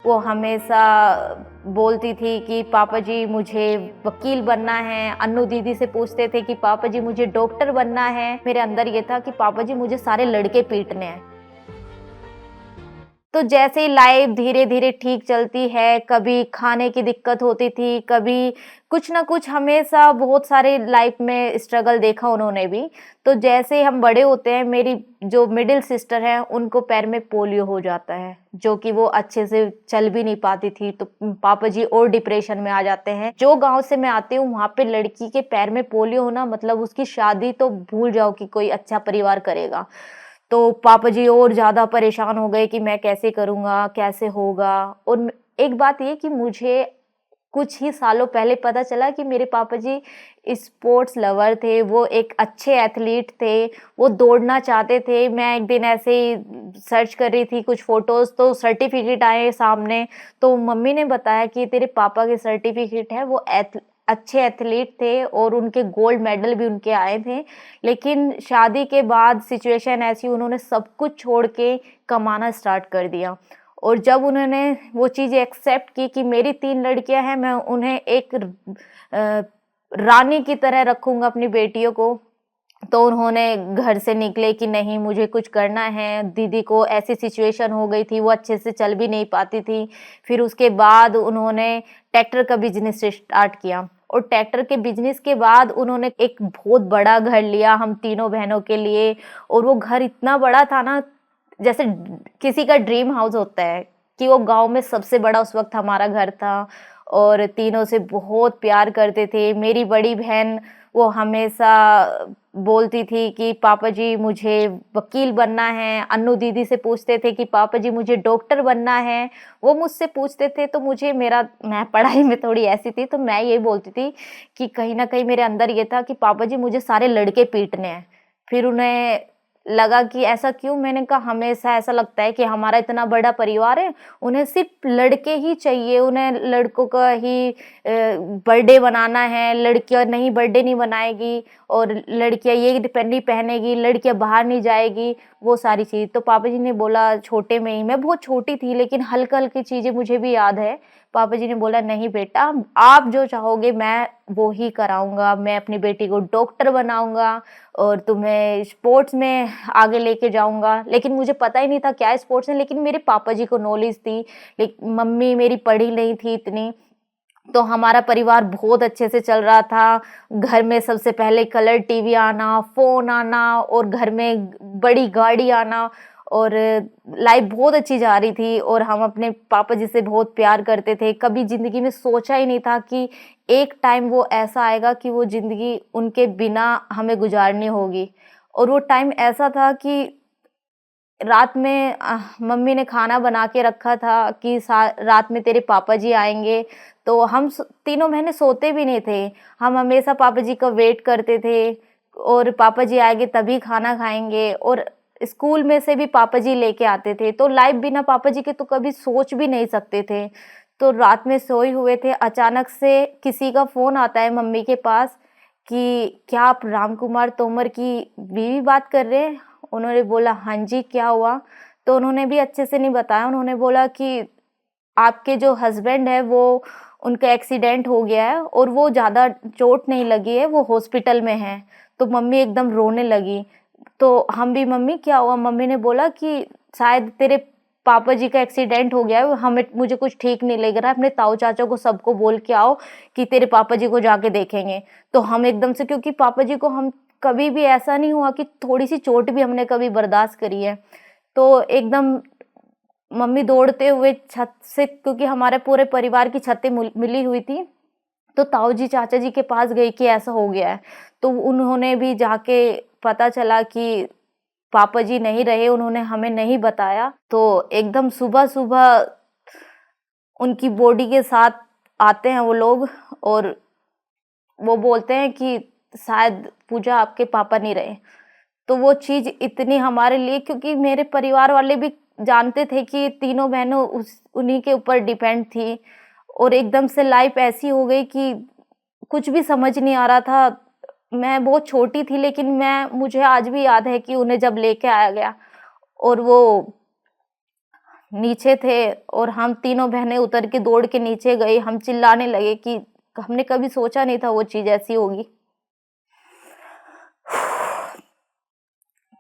वो हमेशा बोलती थी कि पापा जी मुझे वकील बनना है। अन्नू दीदी से पूछते थे कि पापा जी मुझे डॉक्टर बनना है। मेरे अंदर ये था कि पापा जी मुझे सारे लड़के पीटने हैं। तो जैसे ही लाइफ धीरे धीरे ठीक चलती है, कभी खाने की दिक्कत होती थी, कभी कुछ ना कुछ, हमेशा बहुत सारे लाइफ में स्ट्रगल देखा उन्होंने भी। तो जैसे ही हम बड़े होते हैं, मेरी जो मिडिल सिस्टर है उनको पैर में पोलियो हो जाता है, जो कि वो अच्छे से चल भी नहीं पाती थी। तो पापा जी और डिप्रेशन में आ जाते हैं। जो गांव से मैं आती हूँ वहां पे लड़की के पैर में पोलियो होना मतलब उसकी शादी तो भूल जाओ कि कोई अच्छा परिवार करेगा। तो पापा जी और ज़्यादा परेशान हो गए कि मैं कैसे करूँगा, कैसे होगा। और एक बात ये कि मुझे कुछ ही सालों पहले पता चला कि मेरे पापा जी स्पोर्ट्स लवर थे, वो एक अच्छे एथलीट थे, वो दौड़ना चाहते थे। मैं एक दिन ऐसे ही सर्च कर रही थी कुछ फ़ोटोज़, तो सर्टिफ़िकेट आए सामने, तो मम्मी ने बताया कि तेरे पापा के सर्टिफ़िकेट है, वो अच्छे एथलीट थे और उनके गोल्ड मेडल भी उनके आए थे। लेकिन शादी के बाद सिचुएशन ऐसी, उन्होंने सब कुछ छोड़ के कमाना स्टार्ट कर दिया। और जब उन्होंने वो चीज़ एक्सेप्ट की कि मेरी 3 लड़कियां हैं, मैं उन्हें एक रानी की तरह रखूंगा अपनी बेटियों को, तो उन्होंने घर से निकले कि नहीं मुझे कुछ करना है। दीदी को ऐसी सिचुएशन हो गई थी, वो अच्छे से चल भी नहीं पाती थी। फिर उसके बाद उन्होंने ट्रैक्टर का बिजनेस स्टार्ट किया, और ट्रैक्टर के बिजनेस के बाद उन्होंने एक बहुत बड़ा घर लिया हम तीनों बहनों के लिए। और वो घर इतना बड़ा था ना, जैसे किसी का ड्रीम हाउस होता है, कि वो गांव में सबसे बड़ा उस वक्त हमारा घर था। और तीनों से बहुत प्यार करते थे। मेरी बड़ी बहन वो हमेशा बोलती थी कि पापा जी मुझे वकील बनना है। अन्नू दीदी से पूछते थे कि पापा जी मुझे डॉक्टर बनना है। वो मुझसे पूछते थे तो मैं पढ़ाई में थोड़ी ऐसी थी, तो मैं यही बोलती थी कि कहीं ना कहीं मेरे अंदर ये था कि पापा जी मुझे सारे लड़के पीटने हैं। फिर उन्हें लगा कि ऐसा क्यों। मैंने कहा हमेशा ऐसा लगता है कि हमारा इतना बड़ा परिवार है, उन्हें सिर्फ लड़के ही चाहिए, उन्हें लड़कों का ही बर्थडे बनाना है, लड़कियां नहीं बर्थडे नहीं बनाएगी, और लड़कियां ये नहीं पहनेगी, लड़कियां बाहर नहीं जाएगी, वो सारी चीज़। तो पापा जी ने बोला छोटे में ही, मैं बहुत छोटी थी लेकिन हल्की हल्की चीज़ें मुझे भी याद है। पापा जी ने बोला नहीं बेटा, आप जो चाहोगे मैं वो ही कराऊंगा, मैं अपनी बेटी को डॉक्टर बनाऊंगा और तुम्हें स्पोर्ट्स में आगे लेके जाऊंगा। लेकिन मुझे पता ही नहीं था क्या स्पोर्ट्स है, लेकिन मेरे पापा जी को नॉलेज थी। लेकिन मम्मी मेरी पढ़ी नहीं थी इतनी। तो हमारा परिवार बहुत अच्छे से चल रहा था। घर में सबसे पहले कलर टीवी आना, फोन आना, और घर में बड़ी गाड़ी आना, और लाइफ बहुत अच्छी जा रही थी। और हम अपने पापा जी से बहुत प्यार करते थे। कभी जिंदगी में सोचा ही नहीं था कि एक टाइम वो ऐसा आएगा कि वो जिंदगी उनके बिना हमें गुजारनी होगी। और वो टाइम ऐसा था कि रात में मम्मी ने खाना बना के रखा था कि रात में तेरे पापा जी आएंगे। तो हम तीनों बहनें सोते भी नहीं थे। हम हमेशा पापा जी का वेट करते थे, और पापा जी आएंगे तभी खाना खाएंगे। और स्कूल में से भी पापा जी लेके आते थे। तो लाइफ बिना पापा जी के तो कभी सोच भी नहीं सकते थे। तो रात में सोए हुए थे, अचानक से किसी का फोन आता है मम्मी के पास कि क्या आप राम कुमार तोमर की बीवी बात कर रहे हैं। उन्होंने बोला हाँ जी, क्या हुआ। तो उन्होंने भी अच्छे से नहीं बताया। उन्होंने बोला कि आपके जो हस्बैंड है वो, उनका एक्सीडेंट हो गया है और वो ज़्यादा चोट नहीं लगी है, वो हॉस्पिटल में है। तो मम्मी एकदम रोने लगी। तो हम भी मम्मी क्या हुआ। मम्मी ने बोला कि शायद तेरे पापा जी का एक्सीडेंट हो गया है, हमें मुझे कुछ ठीक नहीं लग रहा है, अपने ताऊ चाचा को सबको बोल के आओ कि तेरे पापा जी को जाके देखेंगे। तो हम एकदम से, क्योंकि पापा जी को हम कभी भी ऐसा नहीं हुआ कि थोड़ी सी चोट भी हमने कभी बर्दाश्त करी है। तो एकदम मम्मी दौड़ते हुए छत से, क्योंकि हमारे पूरे परिवार की छतें मिली हुई थी, तो ताऊ जी चाचा जी के पास गई कि ऐसा हो गया है। तो उन्होंने भी जाके, पता चला कि पापा जी नहीं रहे, उन्होंने हमें नहीं बताया। तो एकदम सुबह सुबह उनकी बॉडी के साथ आते हैं वो लोग, और वो बोलते हैं कि शायद पूजा आपके पापा नहीं रहे। तो वो चीज़ इतनी हमारे लिए, क्योंकि मेरे परिवार वाले भी जानते थे कि तीनों बहनों उन्हीं के ऊपर डिपेंड थी। और एकदम से लाइफ ऐसी हो गई कि कुछ भी समझ नहीं आ रहा था। मैं बहुत छोटी थी, लेकिन मुझे आज भी याद है कि उन्हें जब लेके आया गया और वो नीचे थे और हम तीनों बहनें उतर के दौड़ के नीचे गई। हम चिल्लाने लगे कि हमने कभी सोचा नहीं था वो चीज़ ऐसी होगी।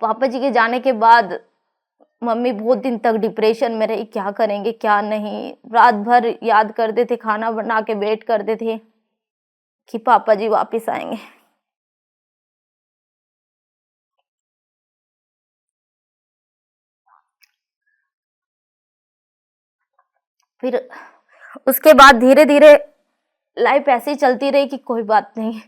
पापा जी के जाने के बाद मम्मी बहुत दिन तक डिप्रेशन में रही, क्या करेंगे क्या नहीं। रात भर याद करते थे, खाना बना के वेट करते थे कि पापा जी वापस आएंगे। फिर उसके बाद धीरे धीरे लाइफ ऐसे ही चलती रही कि कोई बात नहीं।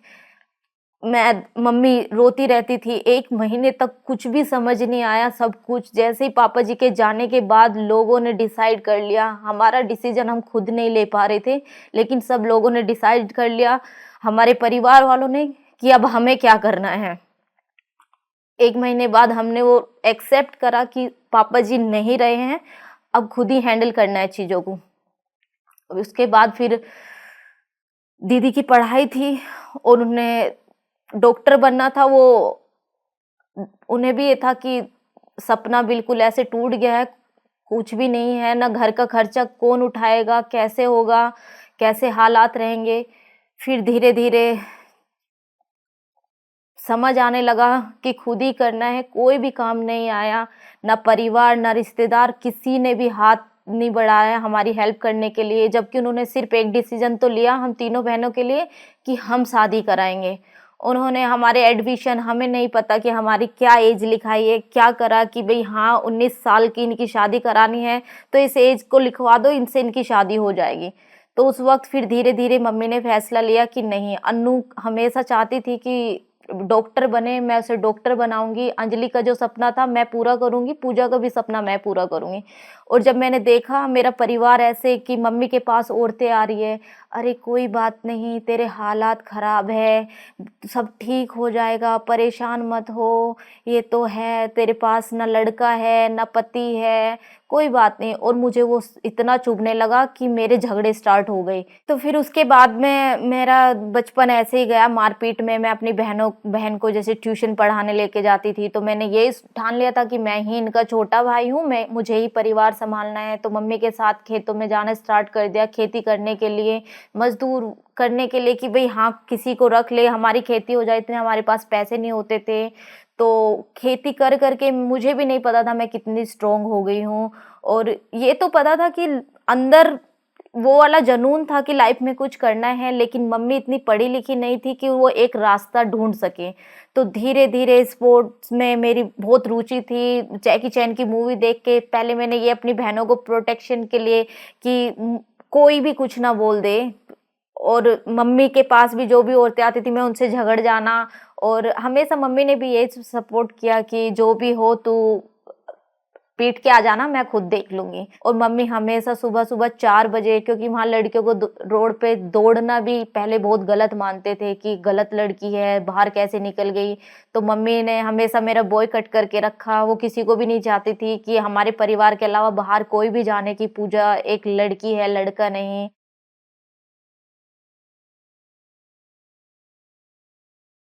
मैं मम्मी रोती रहती थी। 1 महीने तक कुछ भी समझ नहीं आया। सब कुछ जैसे ही पापा जी के जाने के बाद लोगों ने डिसाइड कर लिया। हमारा डिसीजन हम खुद नहीं ले पा रहे थे, लेकिन सब लोगों ने डिसाइड कर लिया, हमारे परिवार वालों ने, कि अब हमें क्या करना है। 1 महीने बाद हमने वो एक्सेप्ट करा कि पापा जी नहीं रहे हैं, अब खुद ही हैंडल करना है चीज़ों को। उसके बाद फिर दीदी की पढ़ाई थी और उन्हें डॉक्टर बनना था। वो उन्हें भी ये था कि सपना बिल्कुल ऐसे टूट गया है, कुछ भी नहीं है, ना घर का खर्चा कौन उठाएगा, कैसे होगा, कैसे हालात रहेंगे। फिर धीरे धीरे समझ आने लगा कि खुद ही करना है। कोई भी काम नहीं आया, ना परिवार ना रिश्तेदार किसी ने भी हाथ नहीं बढ़ाया हमारी हेल्प करने के लिए, जबकि उन्होंने सिर्फ एक डिसीजन तो लिया हम तीनों बहनों के लिए कि हम शादी कराएंगे। उन्होंने हमारे एडमिशन, हमें नहीं पता कि हमारी क्या एज लिखाई है, क्या करा कि भाई हाँ 19 साल की इनकी शादी करानी है तो इस एज को लिखवा दो, इनसे इनकी शादी हो जाएगी। तो उस वक्त फिर धीरे धीरे मम्मी ने फैसला लिया कि नहीं, अन्नू हमेशा चाहती थी कि डॉक्टर बने, मैं उसे डॉक्टर बनाऊंगी। अंजलि का जो सपना था मैं पूरा करूंगी, पूजा का भी सपना मैं पूरा करूंगी। और जब मैंने देखा मेरा परिवार ऐसे कि मम्मी के पास औरतें आ रही है, अरे कोई बात नहीं, तेरे हालात खराब है, सब ठीक हो जाएगा, परेशान मत हो, ये तो है, तेरे पास ना लड़का है ना पति है, कोई बात नहीं। और मुझे वो इतना चुभने लगा कि मेरे झगड़े स्टार्ट हो गए। तो फिर उसके बाद में मेरा बचपन ऐसे ही गया मारपीट में। मैं अपनी बहन को जैसे ट्यूशन पढ़ाने लेके जाती थी, तो मैंने ये ठान लिया था कि मैं ही इनका छोटा भाई हूँ, मैं मुझे ही परिवार संभालना है। तो मम्मी के साथ खेतों में जाना स्टार्ट कर दिया, खेती करने के लिए, मजदूर करने के लिए, कि भाई हाँ किसी को रख ले, हमारी खेती हो जाए। इतने हमारे पास पैसे नहीं होते थे, तो खेती कर करके मुझे भी नहीं पता था मैं कितनी स्ट्रोंग हो गई हूँ। और ये तो पता था कि अंदर वो वाला जुनून था कि लाइफ में कुछ करना है, लेकिन मम्मी इतनी पढ़ी लिखी नहीं थी कि वो एक रास्ता ढूंढ सके। तो धीरे धीरे स्पोर्ट्स में मेरी बहुत रुचि थी। जैकी चैन की मूवी देख के पहले मैंने ये अपनी बहनों को प्रोटेक्शन के लिए कि कोई भी कुछ ना बोल दे। और मम्मी के पास भी जो भी औरतें आती थी मैं उनसे झगड़ जाना। और हमेशा मम्मी ने भी यही सपोर्ट किया कि जो भी हो तू पीट के आ जाना, मैं खुद देख लूंगी। और मम्मी हमेशा सुबह सुबह 4 बजे, क्योंकि वहाँ लड़कियों को रोड पे दौड़ना भी पहले बहुत गलत मानते थे कि गलत लड़की है, बाहर कैसे निकल गई। तो मम्मी ने हमेशा मेरा बॉय कट करके रखा। वो किसी को भी नहीं चाहती थी कि हमारे परिवार के अलावा बाहर कोई भी जाने की, पूजा एक लड़की है लड़का नहीं।